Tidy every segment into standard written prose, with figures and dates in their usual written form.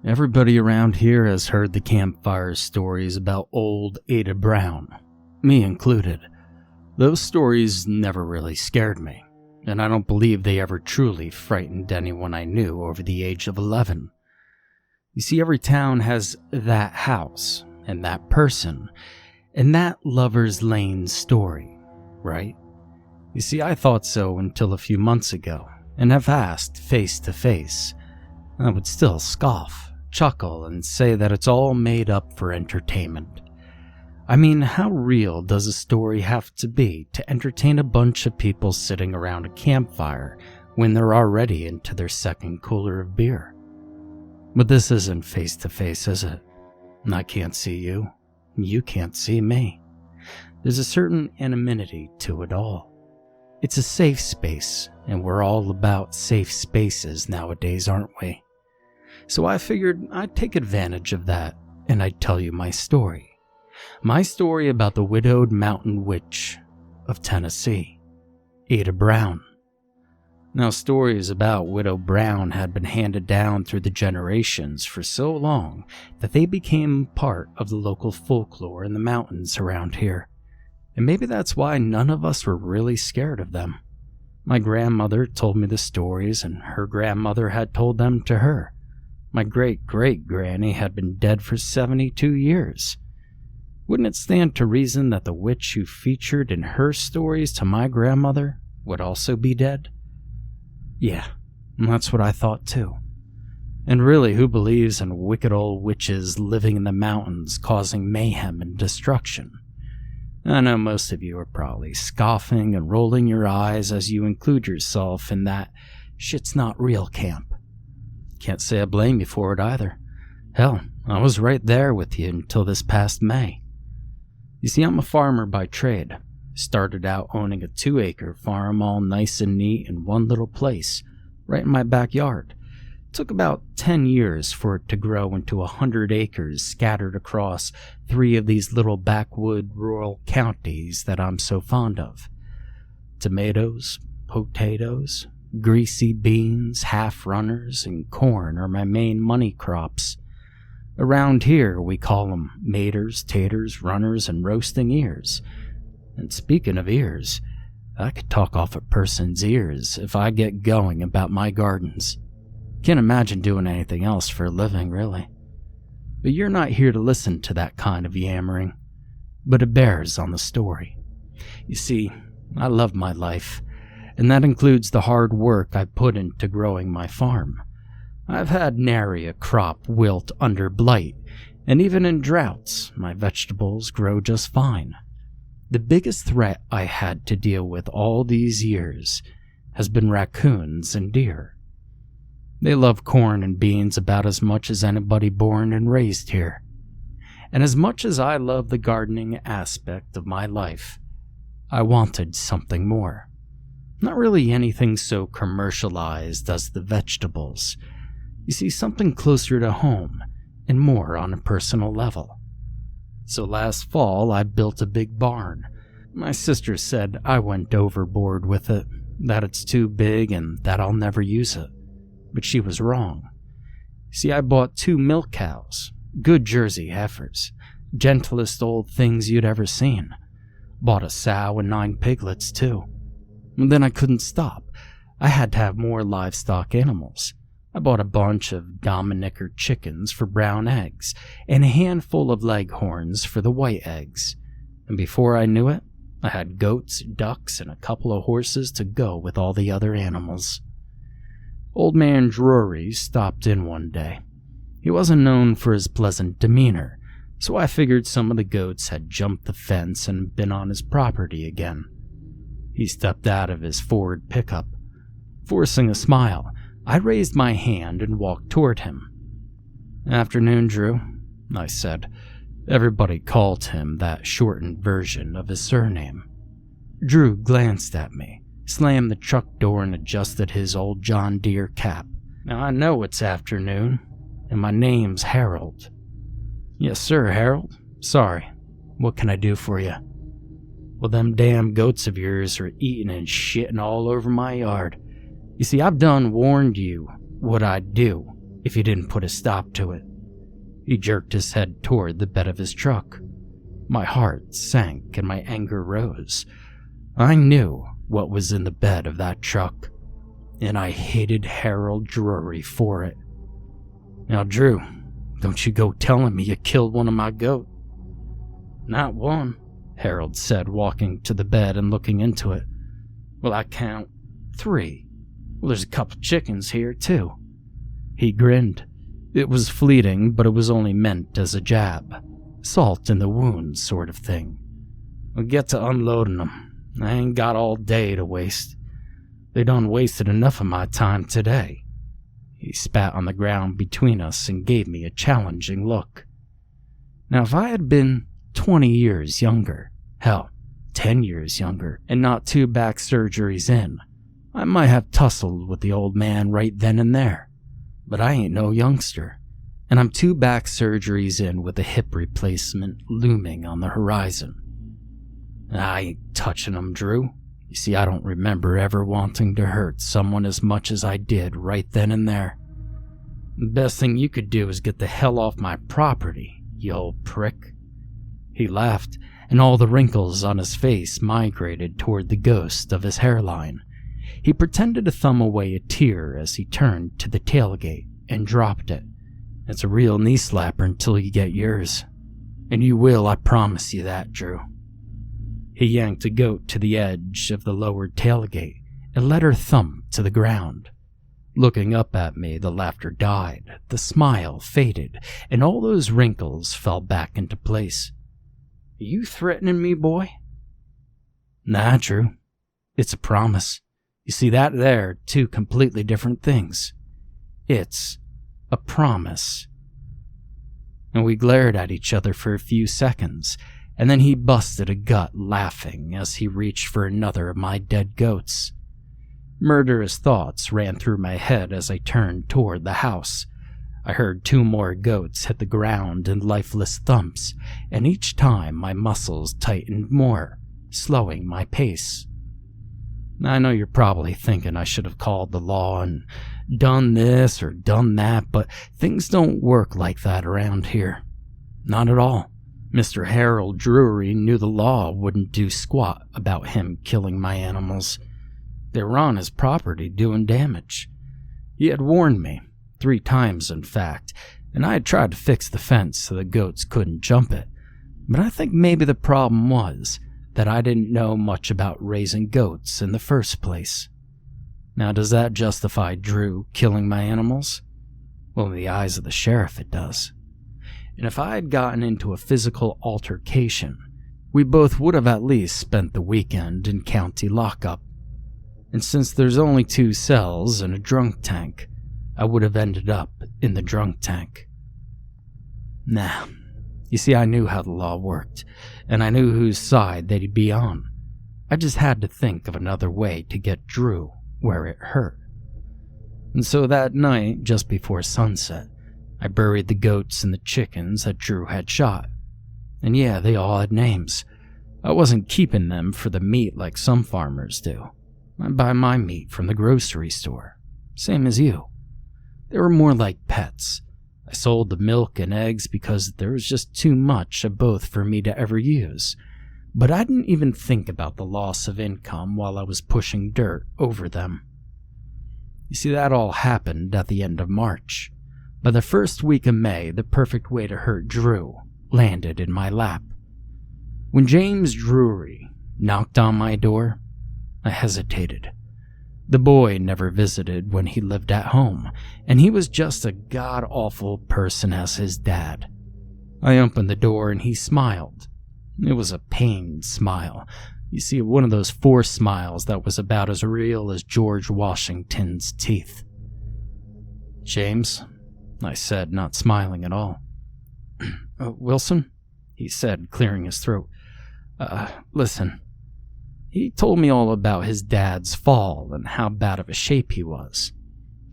Everybody around here has heard the Campfire stories about old Ada Brown, me included. Those stories never really scared me, and I don't believe they ever truly frightened anyone I knew over the age of 11. You see, every town has that house, and that person, and that Lover's Lane story, right? You see, I thought so until a few months ago, and have asked face to face. I would still scoff, chuckle, and say that it's all made up for entertainment. I mean, how real does a story have to be to entertain a bunch of people sitting around a campfire when they're already into their second cooler of beer? But this isn't face to face, is it? I can't see you. You can't see me. There's a certain anonymity to it all. It's a safe space, and we're all about safe spaces nowadays, aren't we? So I figured I'd take advantage of that, and I'd tell you my story. My story about the widowed mountain witch of Tennessee, Ada Brown. Now, stories about Widow Brown had been handed down through the generations for so long that they became part of the local folklore in the mountains around here. And maybe that's why none of us were really scared of them. My grandmother told me the stories, and her grandmother had told them to her. My great-great-granny had been dead for 72 years. Wouldn't it stand to reason that the witch who featured in her stories to my grandmother would also be dead? Yeah, that's what I thought too. And really, who believes in wicked old witches living in the mountains causing mayhem and destruction? I know most of you are probably scoffing and rolling your eyes as you include yourself in that shit's not real camp. Can't say I blame you for it either. Hell, I was right there with you until this past May. You see, I'm a farmer by trade. Started out owning a 2-acre farm all nice and neat in one little place, right in my backyard. Took about 10 years for it to grow into 100 acres scattered across 3 of these little backwood rural counties that I'm so fond of. Tomatoes, potatoes, greasy beans, half-runners, and corn are my main money crops. Around here, we call them maters, taters, runners, and roasting ears. And speaking of ears, I could talk off a person's ears if I get going about my gardens. Can't imagine doing anything else for a living, really. But you're not here to listen to that kind of yammering, but it bears on the story. You see, I love my life, and that includes the hard work I put into growing my farm. I've had nary a crop wilt under blight, and even in droughts, my vegetables grow just fine. The biggest threat I had to deal with all these years has been raccoons and deer. They love corn and beans about as much as anybody born and raised here. And as much as I love the gardening aspect of my life, I wanted something more. Not really anything so commercialized as the vegetables. You see, something closer to home and more on a personal level. So last fall, I built a big barn. My sister said I went overboard with it, that it's too big and that I'll never use it. But she was wrong. See, I bought 2 milk cows, good Jersey heifers, gentlest old things you'd ever seen. Bought a sow and 9 piglets, too. And then I couldn't stop. I had to have more livestock animals. I bought a bunch of Dominicker chickens for brown eggs, and a handful of leghorns for the white eggs. And before I knew it, I had goats, ducks, and a couple of horses to go with all the other animals. Old man Drury stopped in one day. He wasn't known for his pleasant demeanor, so I figured some of the goats had jumped the fence and been on his property again. He stepped out of his Ford pickup. Forcing a smile, I raised my hand and walked toward him. "Afternoon, Drew," I said. Everybody called him that shortened version of his surname. Drew glanced at me, slammed the truck door, and adjusted his old John Deere cap. "Now I know it's afternoon, and my name's Harold." "Yes, sir, Harold. Sorry. What can I do for you?" "Well, them damn goats of yours are eating and shitting all over my yard. You see, I've done warned you what I'd do, if he didn't put a stop to it. He jerked his head toward the bed of his truck. My heart sank and my anger rose. I knew what was in the bed of that truck, and I hated Harold Drury for it. Now, Drew, don't you go telling me you killed one of my goats. Not one, Harold said, walking to the bed and looking into it. Well, I count 3. Well, there's a couple chickens here, too. He grinned. It was fleeting, but it was only meant as a jab. Salt in the wound sort of thing. We'll get to unloading them. I ain't got all day to waste. They done wasted enough of my time today. He spat on the ground between us and gave me a challenging look. Now, if I had been 20 years younger, hell, 10 years younger, and not 2 back surgeries in, I might have tussled with the old man right then and there. But I ain't no youngster, and I'm 2 back surgeries in with a hip replacement looming on the horizon. I ain't touching them, Drew. You see, I don't remember ever wanting to hurt someone as much as I did right then and there. The best thing you could do is get the hell off my property, you old prick. He laughed, and all the wrinkles on his face migrated toward the ghost of his hairline. He pretended to thumb away a tear as he turned to the tailgate and dropped it. It's a real knee slapper until you get yours. And you will, I promise you that, Drew. He yanked a goat to the edge of the lowered tailgate and let her thump to the ground. Looking up at me, the laughter died, the smile faded, and all those wrinkles fell back into place. Are you threatening me, boy? Nah, Drew. It's a promise. You see, that there are 2 completely different things. It's a promise. And we glared at each other for a few seconds, and then he busted a gut laughing as he reached for another of my dead goats. Murderous thoughts ran through my head as I turned toward the house. I heard 2 more goats hit the ground in lifeless thumps, and each time my muscles tightened more, slowing my pace. I know you're probably thinking I should have called the law and done this or done that, but things don't work like that around here. Not at all. Mr. Harold Drury knew the law wouldn't do squat about him killing my animals. They were on his property doing damage. He had warned me, 3 times in fact, and I had tried to fix the fence so the goats couldn't jump it. But I think maybe the problem was that I didn't know much about raising goats in the first place. Now, does that justify Drew killing my animals? Well, in the eyes of the sheriff it does. And if I had gotten into a physical altercation, we both would have at least spent the weekend in county lockup. And since there's only 2 cells and a drunk tank, I would have ended up in the drunk tank. Nah, you see, I knew how the law worked, and I knew whose side they'd be on. I just had to think of another way to get Drew where it hurt. And so that night, just before sunset, I buried the goats and the chickens that Drew had shot. And yeah, they all had names. I wasn't keeping them for the meat like some farmers do. I buy my meat from the grocery store, same as you. They were more like pets. I sold the milk and eggs because there was just too much of both for me to ever use. But I didn't even think about the loss of income while I was pushing dirt over them. You see, that all happened at the end of March. By the first week of May, the perfect way to hurt Drew landed in my lap. When James Drury knocked on my door, I hesitated. The boy never visited when he lived at home, and he was just a god-awful person as his dad. I opened the door and he smiled. It was a pained smile. You see, one of those forced smiles that was about as real as George Washington's teeth. James, I said, not smiling at all. Wilson, he said, clearing his throat. Listen. He told me all about his dad's fall and how bad of a shape he was.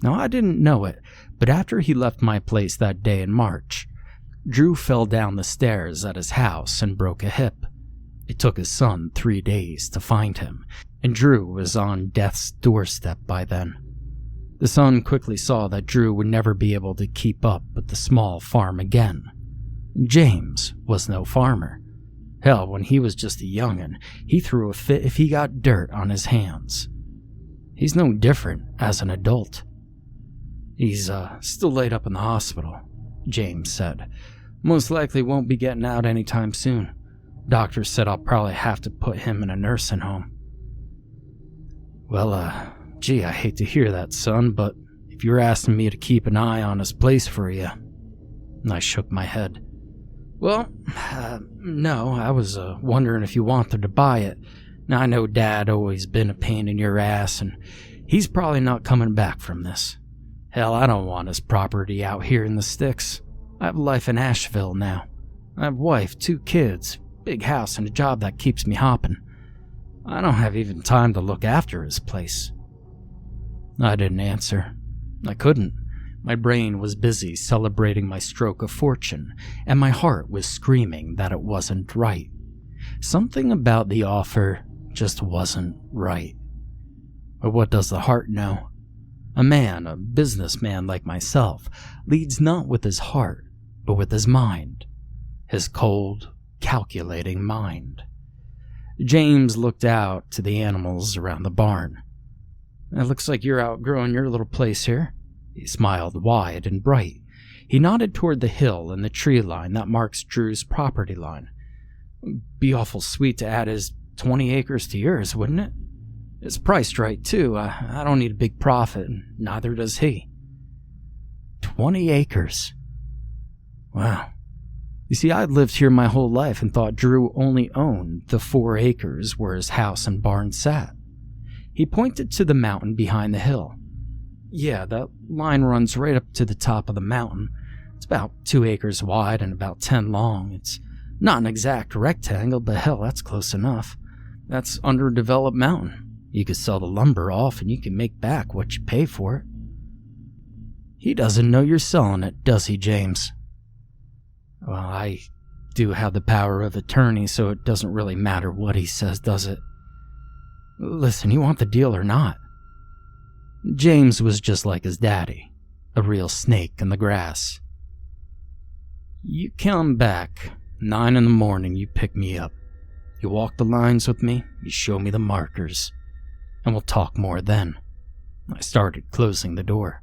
Now, I didn't know it, but after he left my place that day in March, Drew fell down the stairs at his house and broke a hip. It took his son 3 days to find him, and Drew was on death's doorstep by then. The son quickly saw that Drew would never be able to keep up with the small farm again. James was no farmer. Hell, when he was just a young'un, he threw a fit if he got dirt on his hands. He's no different as an adult. He's still laid up in the hospital, James said. Most likely won't be getting out anytime soon. Doctor said I'll probably have to put him in a nursing home. Well, gee, I hate to hear that, son, but if you're asking me to keep an eye on his place for you... I shook my head. Well, no, I was wondering if you wanted to buy it. Now, I know Dad always been a pain in your ass, and he's probably not coming back from this. Hell, I don't want his property out here in the sticks. I have a life in Asheville now. I have a wife, 2 kids, big house, and a job that keeps me hopping. I don't have even time to look after his place. I didn't answer. I couldn't. My brain was busy celebrating my stroke of fortune, and my heart was screaming that it wasn't right. Something about the offer just wasn't right. But what does the heart know? A man, a businessman like myself, leads not with his heart, but with his mind. His cold, calculating mind. James looked out to the animals around the barn. It looks like you're outgrowing your little place here. He smiled wide and bright. He nodded toward the hill and the tree line that marks Drew's property line. Be awful sweet to add his 20 acres to yours, wouldn't it? It's priced right, too. I don't need a big profit, and neither does he. 20 acres. Wow. You see, I'd lived here my whole life and thought Drew only owned the 4 acres where his house and barn sat. He pointed to the mountain behind the hill. Yeah, that line runs right up to the top of the mountain. It's about 2 acres wide and about 10 long. It's not an exact rectangle, but hell, that's close enough. That's underdeveloped mountain. You could sell the lumber off and you can make back what you pay for it. He doesn't know you're selling it, does he, James? Well, I do have the power of attorney, so it doesn't really matter what he says, does it? Listen, you want the deal or not? James was just like his daddy, a real snake in the grass. You come back, 9 in the morning, you pick me up. You walk the lines with me, you show me the markers, and we'll talk more then. I started closing the door.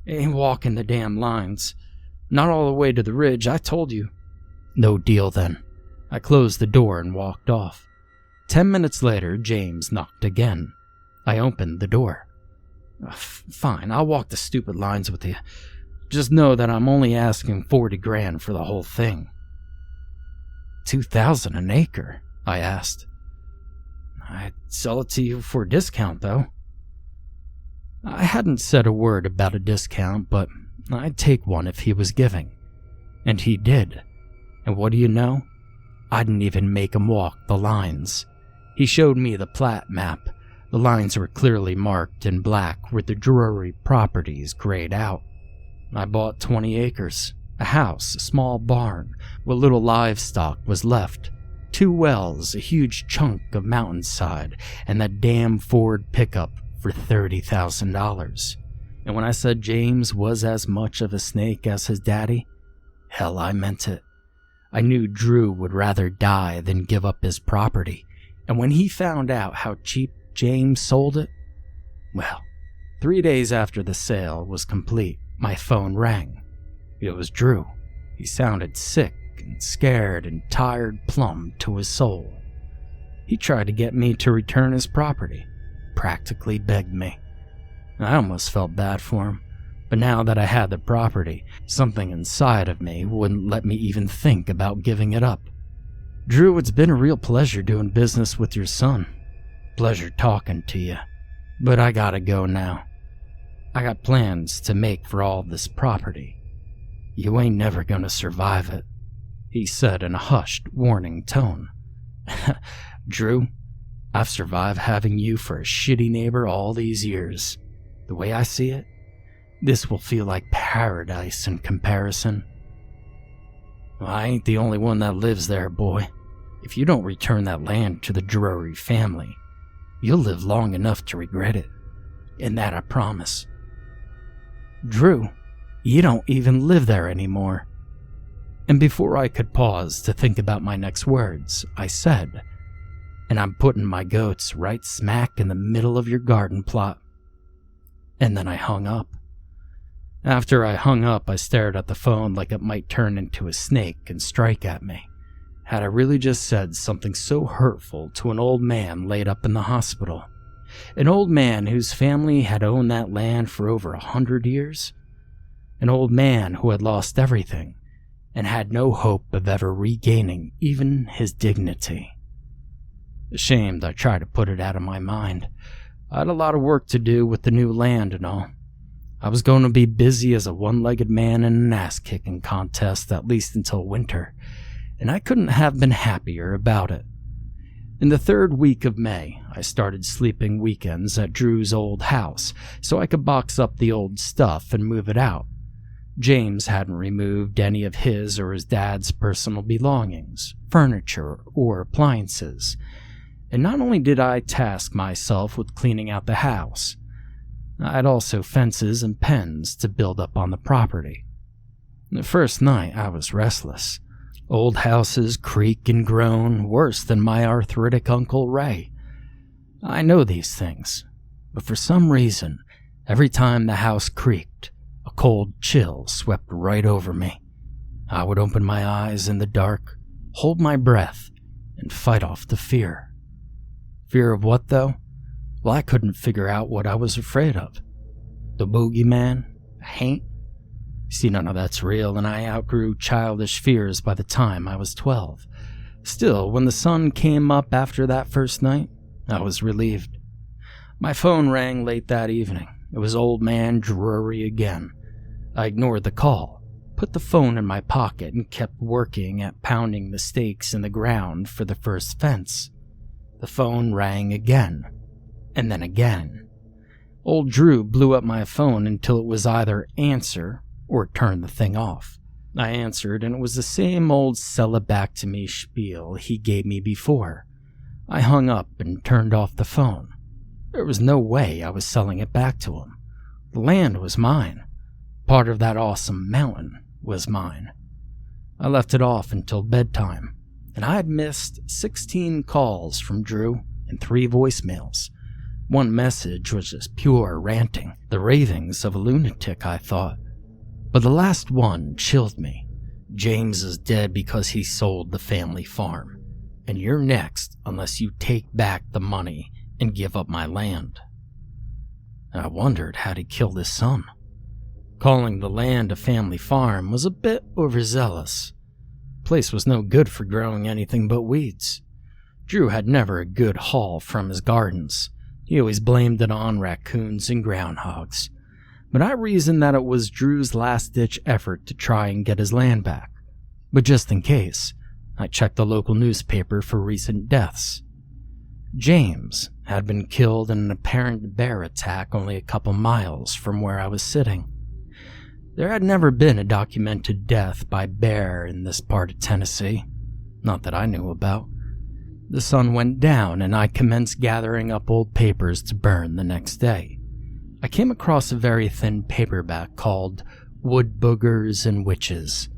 Ain't walking the damn lines. Not all the way to the ridge, I told you. No deal then. I closed the door and walked off. 10 minutes later, James knocked again. I opened the door. Fine, I'll walk the stupid lines with you. Just know that I'm only asking 40 grand for the whole thing. 2,000 an acre? I asked. I'd sell it to you for a discount, though. I hadn't said a word about a discount, but I'd take one if he was giving. And he did. And what do you know? I didn't even make him walk the lines. He showed me the plat map. The lines were clearly marked in black with the Drury properties grayed out. I bought 20 acres, a house, a small barn, what little livestock was left, 2 wells, a huge chunk of mountainside, and that damn Ford pickup for $30,000. And when I said James was as much of a snake as his daddy, hell, I meant it. I knew Drew would rather die than give up his property, and when he found out how cheap James sold it, well, 3 days after the sale was complete, my phone rang. It was Drew. He sounded sick and scared and tired plumb to his soul. He tried to get me to return his property, practically begged me. I almost felt bad for him, but now that I had the property, something inside of me wouldn't let me even think about giving it up. Drew, it's been a real pleasure doing business with your son. Pleasure talking to you, but I gotta go now. I got plans to make for all this property. You ain't never gonna survive it, he said in a hushed, warning tone. Drew, I've survived having you for a shitty neighbor all these years. The way I see it, this will feel like paradise in comparison. Well, I ain't the only one that lives there, boy. If you don't return that land to the Drury family, you'll live long enough to regret it. And that I promise. "Drew, you don't even live there anymore." And before I could pause to think about my next words, I said, "And I'm putting my goats right smack in the middle of your garden plot." And then I hung up. After I hung up, I stared at the phone like it might turn into a snake and strike at me. Had I really just said something so hurtful to an old man laid up in the hospital? An old man whose family had owned that land for over 100 years? An old man who had lost everything and had no hope of ever regaining even his dignity. Ashamed, I tried to put it out of my mind. I had a lot of work to do with the new land and all. I was going to be busy as a one-legged man in an ass-kicking contest at least until winter, and I couldn't have been happier about it. In the 3rd week of May, I started sleeping weekends at Drew's old house so I could box up the old stuff and move it out. James hadn't removed any of his or his dad's personal belongings, furniture, or appliances. And not only did I task myself with cleaning out the house, I had also fences and pens to build up on the property. The first night, I was restless. Old houses creak and groan worse than my arthritic Uncle Ray. I know these things, but for some reason, every time the house creaked, a cold chill swept right over me. I would open my eyes in the dark, hold my breath, and fight off the fear. Fear of what, though? Well, I couldn't figure out what I was afraid of. The boogeyman? A haint? See, none of that's real, and I outgrew childish fears by the time I was 12. Still, when the sun came up after that first night, I was relieved. My phone rang late that evening. It was old man Drury again. I ignored the call, put the phone in my pocket, and kept working at pounding the stakes in the ground for the first fence. The phone rang again, and then again. Old Drew blew up my phone until it was either answer or turn the thing off. I answered, and it was the same old sell it back to me spiel he gave me before. I hung up and turned off the phone. There was no way I was selling it back to him. The land was mine. Part of that awesome mountain was mine. I left it off until bedtime, and I had missed 16 calls from Drew and 3 voicemails. One message was just pure ranting, the ravings of a lunatic, I thought. But the last one chilled me. "James is dead because he sold the family farm, and you're next unless you take back the money and give up my land." I wondered how he killed his son. Calling the land a family farm was a bit overzealous. The place was no good for growing anything but weeds. Drew had never a good haul from his gardens. He always blamed it on raccoons and groundhogs. But I reasoned that it was Drew's last-ditch effort to try and get his land back. But just in case, I checked the local newspaper for recent deaths. James had been killed in an apparent bear attack only a couple miles from where I was sitting. There had never been a documented death by bear in this part of Tennessee, not that I knew about. The sun went down and I commenced gathering up old papers to burn the next day. I came across a very thin paperback called Wood Boogers and Witches.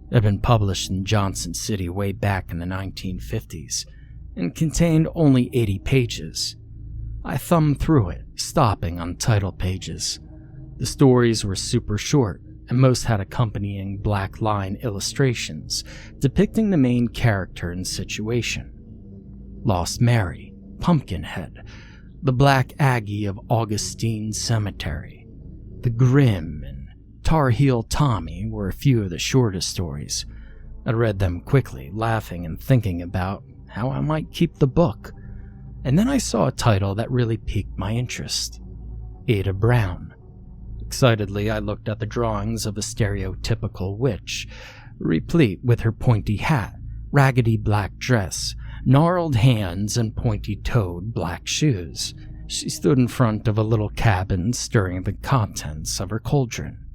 It had been published in Johnson City way back in the 1950s and contained only 80 pages. I thumbed through it, stopping on title pages. The stories were super short, and most had accompanying black line illustrations depicting the main character and situation. Lost Mary, Pumpkinhead, the Black Aggie of Augustine Cemetery, the Grim, and Tar Heel Tommy were a few of the shortest stories. I read them quickly, laughing and thinking about how I might keep the book. And then I saw a title that really piqued my interest. Ada Brown. Excitedly, I looked at the drawings of a stereotypical witch, replete with her pointy hat, raggedy black dress, gnarled hands, and pointy-toed black shoes. She stood in front of a little cabin stirring the contents of her cauldron.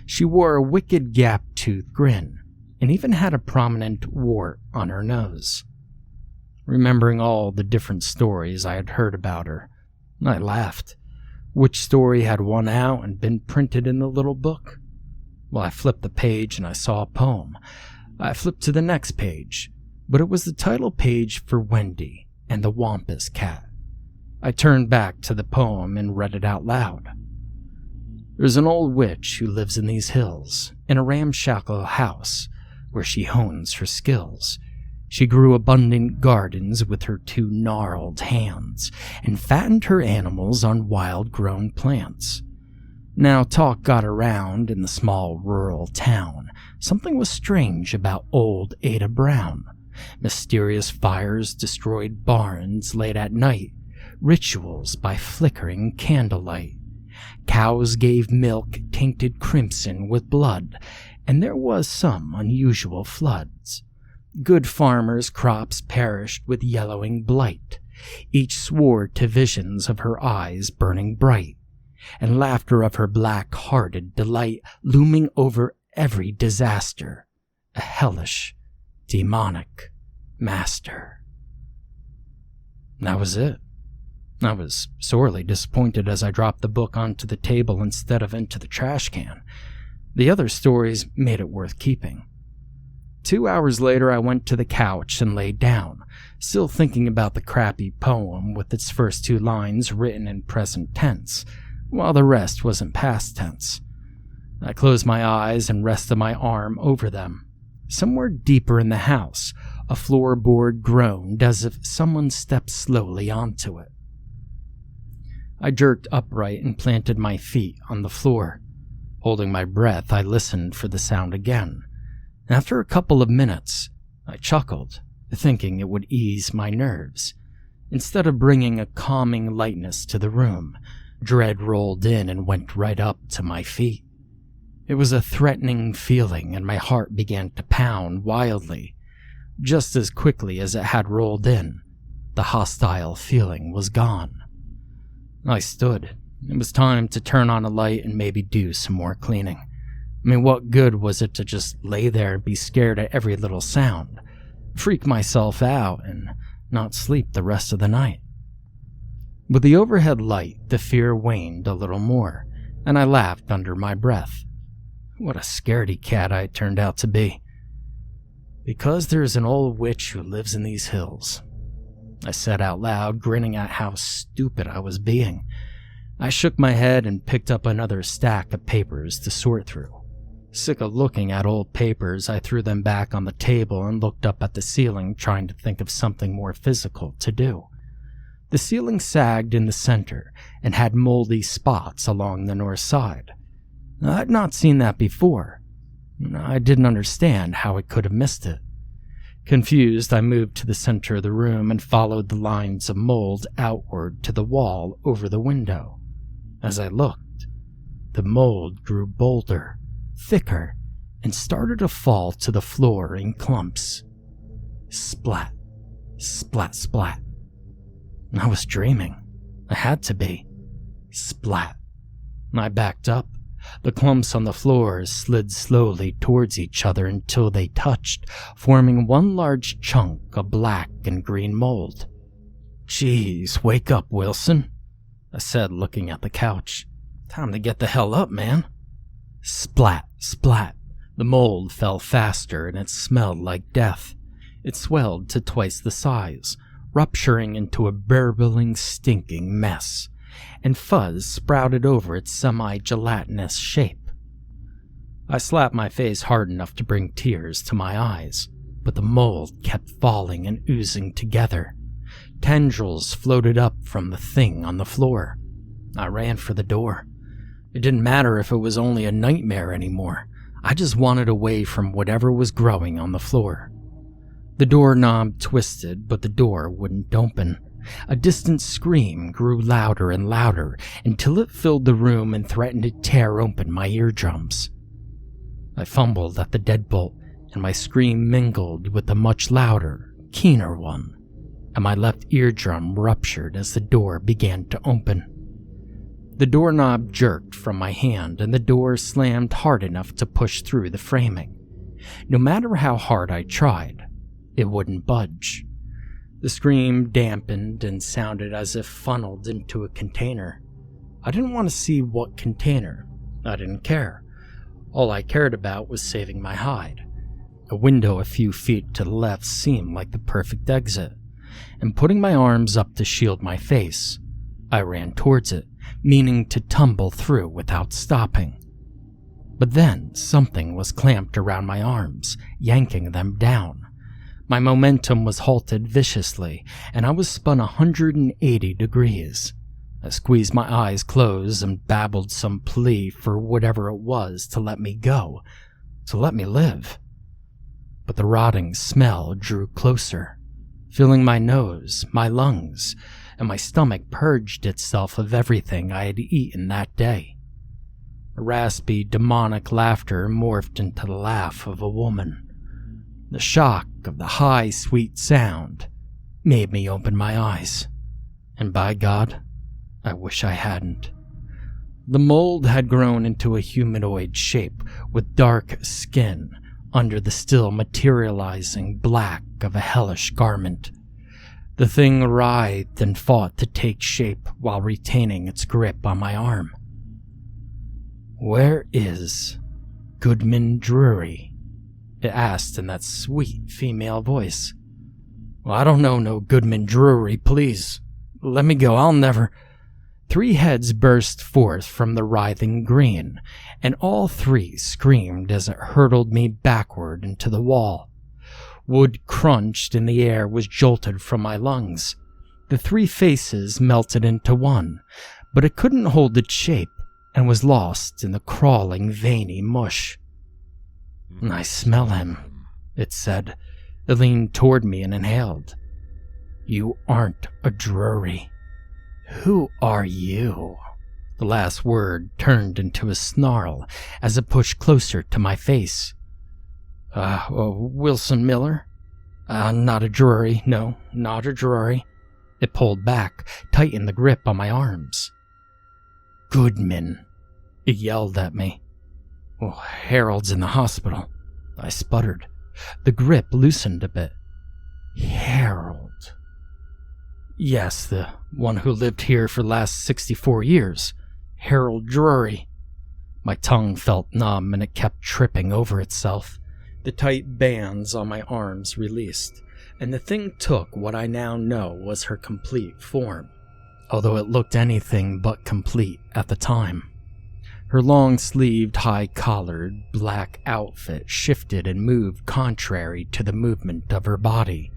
She wore a wicked gap-toothed grin, and even had a prominent wart on her nose. Remembering all the different stories I had heard about her, I laughed. Which story had won out and been printed in the little book? Well, I flipped the page and I saw a poem. I flipped to the next page, but it was the title page for Wendy and the Wampus Cat. I turned back to the poem and read it out loud. There's an old witch who lives in these hills, in a ramshackle house where she hones her skills. She grew abundant gardens with her 2 gnarled hands and fattened her animals on wild-grown plants. Now talk got around in the small rural town. Something was strange about old Ada Brown. Mysterious fires destroyed barns late at night, rituals by flickering candlelight. Cows gave milk tainted crimson with blood, and there was some unusual floods. Good farmers' crops perished with yellowing blight. Each swore to visions of her eyes burning bright, and laughter of her black-hearted delight looming over every disaster, a hellish, demonic master. That was it. I was sorely disappointed as I dropped the book onto the table instead of into the trash can. The other stories made it worth keeping. 2 hours later, I went to the couch and laid down, still thinking about the crappy poem with its first 2 lines written in present tense, while the rest was in past tense. I closed my eyes and rested my arm over them. Somewhere deeper in the house, a floorboard groaned as if someone stepped slowly onto it. I jerked upright and planted my feet on the floor. Holding my breath, I listened for the sound again. After a couple of minutes, I chuckled, thinking it would ease my nerves. Instead of bringing a calming lightness to the room, dread rolled in and went right up to my feet. It was a threatening feeling, and my heart began to pound wildly. Just as quickly as it had rolled in, the hostile feeling was gone. I stood. It was time to turn on a light and maybe do some more cleaning. I mean, what good was it to just lay there and be scared at every little sound, freak myself out, and not sleep the rest of the night? With the overhead light, the fear waned a little more, and I laughed under my breath. What a scaredy cat I turned out to be. Because there's an old witch who lives in these hills, I said out loud, grinning at how stupid I was being. I shook my head and picked up another stack of papers to sort through. Sick of looking at old papers, I threw them back on the table and looked up at the ceiling, trying to think of something more physical to do. The ceiling sagged in the center and had moldy spots along the north side. I'd not seen that before. I didn't understand how I could have missed it. Confused, I moved to the center of the room and followed the lines of mold outward to the wall over the window. As I looked, the mold grew bolder, thicker, and started to fall to the floor in clumps. Splat, splat, splat. I was dreaming. I had to be. Splat. I backed up. The clumps on the floor slid slowly towards each other until they touched, forming one large chunk of black and green mold. "Jeez, wake up, Wilson," I said, looking at the couch. "Time to get the hell up, man." Splat, splat. The mold fell faster and it smelled like death. It swelled to twice the size, rupturing into a burbling, stinking mess, and fuzz sprouted over its semi-gelatinous shape. I slapped my face hard enough to bring tears to my eyes, but the mold kept falling and oozing together. Tendrils floated up from the thing on the floor. I ran for the door. It didn't matter if it was only a nightmare anymore. I just wanted away from whatever was growing on the floor. The doorknob twisted, but the door wouldn't open. A distant scream grew louder and louder until it filled the room and threatened to tear open my eardrums. I fumbled at the deadbolt, and my scream mingled with the much louder, keener one, and my left eardrum ruptured as the door began to open. The doorknob jerked from my hand, and the door slammed hard enough to push through the framing. No matter how hard I tried, it wouldn't budge. The scream dampened and sounded as if funneled into a container. I didn't want to see what container. I didn't care. All I cared about was saving my hide. A window a few feet to the left seemed like the perfect exit, and putting my arms up to shield my face, I ran towards it, meaning to tumble through without stopping. But then something was clamped around my arms, yanking them down. My momentum was halted viciously, and I was spun 180 degrees. I squeezed my eyes closed and babbled some plea for whatever it was to let me go, to let me live. But the rotting smell drew closer, filling my nose, my lungs, and my stomach purged itself of everything I had eaten that day. A raspy, demonic laughter morphed into the laugh of a woman. The shock of the high, sweet sound made me open my eyes, and by God, I wish I hadn't. The mold had grown into a humanoid shape with dark skin under the still materializing black of a hellish garment. The thing writhed and fought to take shape while retaining its grip on my arm. "Where is Goodman Drury?" it asked in that sweet female voice. "Well, I don't know no Goodman Drury, please. Let me go, I'll never..." 3 heads burst forth from the writhing green, and all 3 screamed as it hurtled me backward into the wall. Wood crunched and the air was jolted from my lungs. The 3 faces melted into one, but it couldn't hold its shape and was lost in the crawling, veiny mush. "I smell him," it said. It leaned toward me and inhaled. "You aren't a Drury. Who are you?" The last word turned into a snarl as it pushed closer to my face. Wilson Miller? Not a Drury, no, not a Drury." It pulled back, tightened the grip on my arms. "Goodman," it yelled at me. "Harold's in the hospital," I sputtered. The grip loosened a bit. "Harold?" "Yes, the one who lived here for the last 64 years. Harold Drury." My tongue felt numb and it kept tripping over itself. The tight bands on my arms released, and the thing took what I now know was her complete form, although it looked anything but complete at the time. Her long-sleeved, high-collared, black outfit shifted and moved contrary to the movement of her body.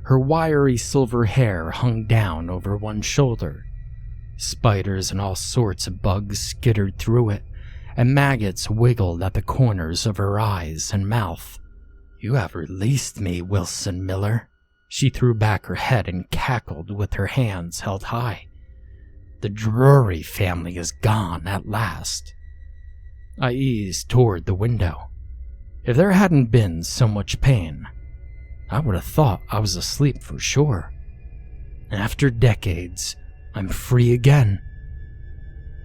Her wiry silver hair hung down over one shoulder. Spiders and all sorts of bugs skittered through it, and maggots wiggled at the corners of her eyes and mouth. "You have released me, Wilson Miller." She threw back her head and cackled with her hands held high. "The Drury family is gone at last." I eased toward the window. If there hadn't been so much pain, I would have thought I was asleep for sure. After decades, I'm free again.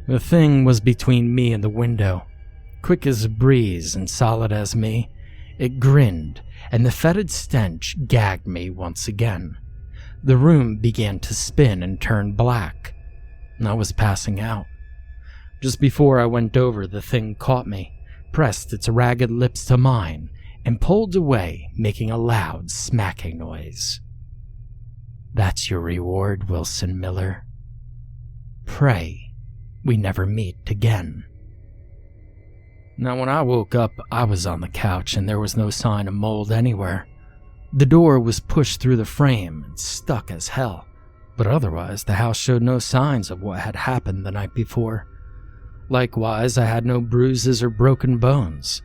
The thing was between me and the window. Quick as a breeze and solid as me, it grinned, and the fetid stench gagged me once again. The room began to spin and turn black. I was passing out. Just before I went over, the thing caught me, pressed its ragged lips to mine, and pulled away, making a loud smacking noise. "That's your reward, Wilson Miller. Pray we never meet again." Now, when I woke up, I was on the couch and there was no sign of mold anywhere. The door was pushed through the frame and stuck as hell, but otherwise the house showed no signs of what had happened the night before. Likewise, I had no bruises or broken bones.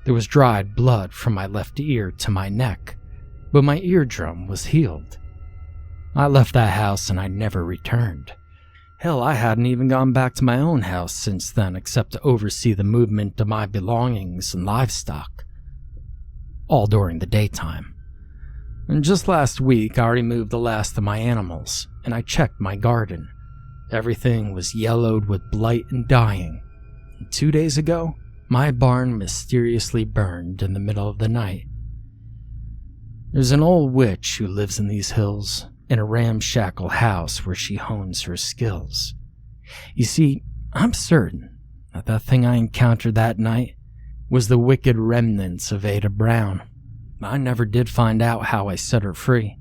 There was dried blood from my left ear to my neck, but my eardrum was healed. I left that house and I never returned. Hell, I hadn't even gone back to my own house since then except to oversee the movement of my belongings and livestock. All during the daytime. And just last week I removed the last of my animals, and I checked my garden. Everything was yellowed with blight and dying. And 2 days ago, my barn mysteriously burned in the middle of the night. There's an old witch who lives in these hills, in a ramshackle house where she hones her skills. You see, I'm certain that the thing I encountered that night was the wicked remnants of Ada Brown. I never did find out how I set her free.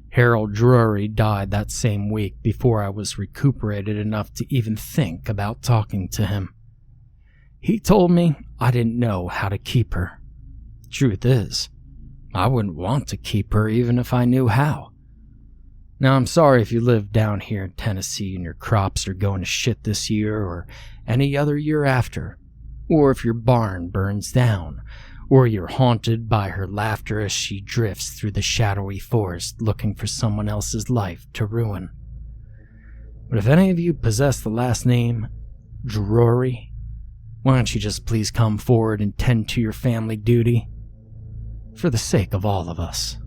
Harold Drury died that same week before I was recuperated enough to even think about talking to him. He told me I didn't know how to keep her. Truth is, I wouldn't want to keep her even if I knew how. Now, I'm sorry if you live down here in Tennessee and your crops are going to shit this year or any other year after, or if your barn burns down, or you're haunted by her laughter as she drifts through the shadowy forest looking for someone else's life to ruin. But if any of you possess the last name Drury, why don't you just please come forward and tend to your family duty? For the sake of all of us.